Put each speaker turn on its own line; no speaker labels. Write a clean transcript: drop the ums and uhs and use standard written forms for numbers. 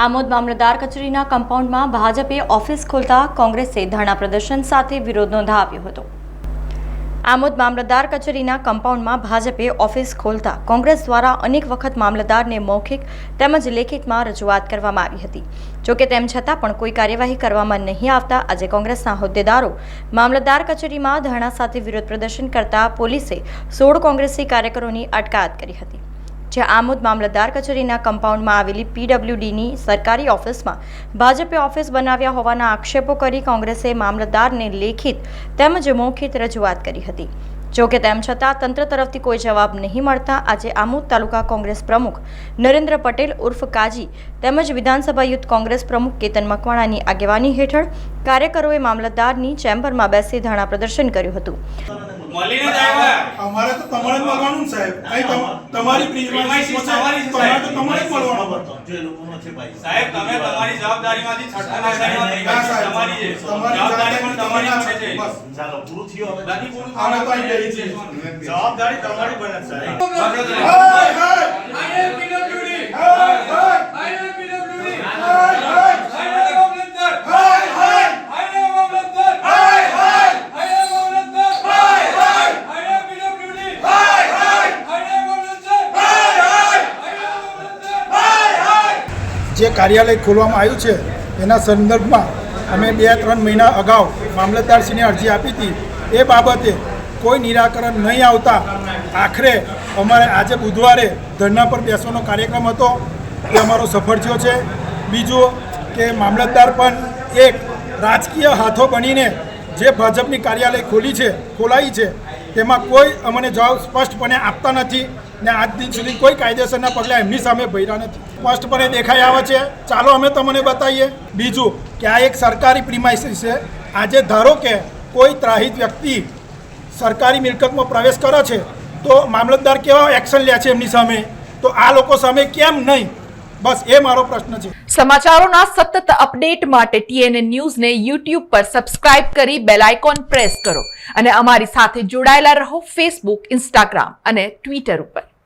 આમોદ મામલતદાર કચેરીના કમ્પાઉન્ડમાં ભાજપે ઓફિસ ખોલતા કોંગ્રેસે ધરણા પ્રદર્શન સાથે વિરોધ નોંધાવ્યો હતો। આમોદ મામલતદાર કચેરીના કમ્પાઉન્ડમાં ભાજપે ઓફિસ ખોલતા કોંગ્રેસ દ્વારા અનેક વખત મામલતદારને મૌખિક તેમજ લેખિતમાં રજૂઆત કરવામાં આવી હતી। જોકે તેમ છતાં પણ કોઈ કાર્યવાહી કરવામાં નહીં આવતા આજે કોંગ્રેસના હોદ્દેદારો મામલતદાર કચેરીમાં ધરણા સાથે વિરોધ પ્રદર્શન કરતા પોલીસે 16 કોંગ્રેસી કાર્યકરોની અટકાયત કરી હતી। જે આમોદ મામલતદાર કચેરીના કમ્પાઉન્ડમાં આવેલી પીડબ્લ્યુડીની સરકારી ઓફિસમાં ભાજપે ઓફિસ બનાવ્યા હોવાના આક્ષેપો કરી કોંગ્રેસે મામલતદારને લેખિત તેમજ મૌખિક રજૂઆત કરી હતી। જોકે તેમ છતાં તંત્ર તરફથી કોઈ જવાબ નહીં મળતા આજે આમોદ તાલુકા કોંગ્રેસ પ્રમુખ નરેન્દ્ર પટેલ ઉર્ફ કાજી તેમજ વિધાનસભા યુથ કોંગ્રેસ પ્રમુખ કેતન મકવાણાની આગેવાની હેઠળ કાર્યકરોએ મામલતદારની ચેમ્બરમાં બેસી ધરણા પ્રદર્શન કર્યું હતું।
અમારે તો તમારે જ મળવાનું સાહેબ, તમારી પ્રીમાઇસિસ તમારે તો તમારે જ મળવાનું જે લોકોનો છે ભાઈ સાહેબ, તમે તમારી જવાબદારીમાંથી છટકના તમારી છે, જવાબદારી પણ તમારી છે। બસ ચાલો પૂરું થયું, હવે દાદી પૂરું આને તો આવી ગઈ છે, જવાબદારી તમારી બને સાહેબ। આઈ પીડબ્લ્યુડી આઈ પીડબ્લ્યુડી જે કાર્યાલય ખોલવામાં આવ્યું છે એના સંદર્ભમાં અમે 2-3 મહિના અગાઉ મામલતદારશ્રીને અરજી આપી હતી। એ બાબતે કોઈ નિરાકરણ નહીં આવતા આખરે અમારે આજે બુધવારે ધરણા પર બેસવાનો કાર્યક્રમ હતો, એ અમારો સફળ થયો છે। બીજું કે મામલતદાર પણ એક રાજકીય હાથો બનીને જે ભાજપની કાર્યાલય ખોલાઈ છે તેમાં કોઈ અમને જવાબ સ્પષ્ટપણે આપતા નથી ને આજ દિન સુધી કોઈ કાયદેસરના પગલાં એમની સામે ભર્યા નથી। સ્પષ્ટપણે દેખાઈ આવે છે, ચાલો અમે તમને બતાવીએ। બીજું કે આ એક સરકારી પ્રીમાઇસિસ છે। આજે ધારો કે કોઈ ત્રાહિત વ્યક્તિ સરકારી મિલકતમાં પ્રવેશ કરે છે તો મામલતદાર કેવા એક્શન લે છે એમની સામે, તો આ લોકો સામે કેમ નહીં? બસ એ મારો પ્રશ્ન છે।
સમાચારોના સતત અપડેટ માટે TNN ન્યૂઝને YouTube પર સબસ્ક્રાઇબ કરી બેલ આઇકોન પ્રેસ કરો અને અમારી સાથે જોડાયેલા રહો Facebook, Instagram અને Twitter ઉપર।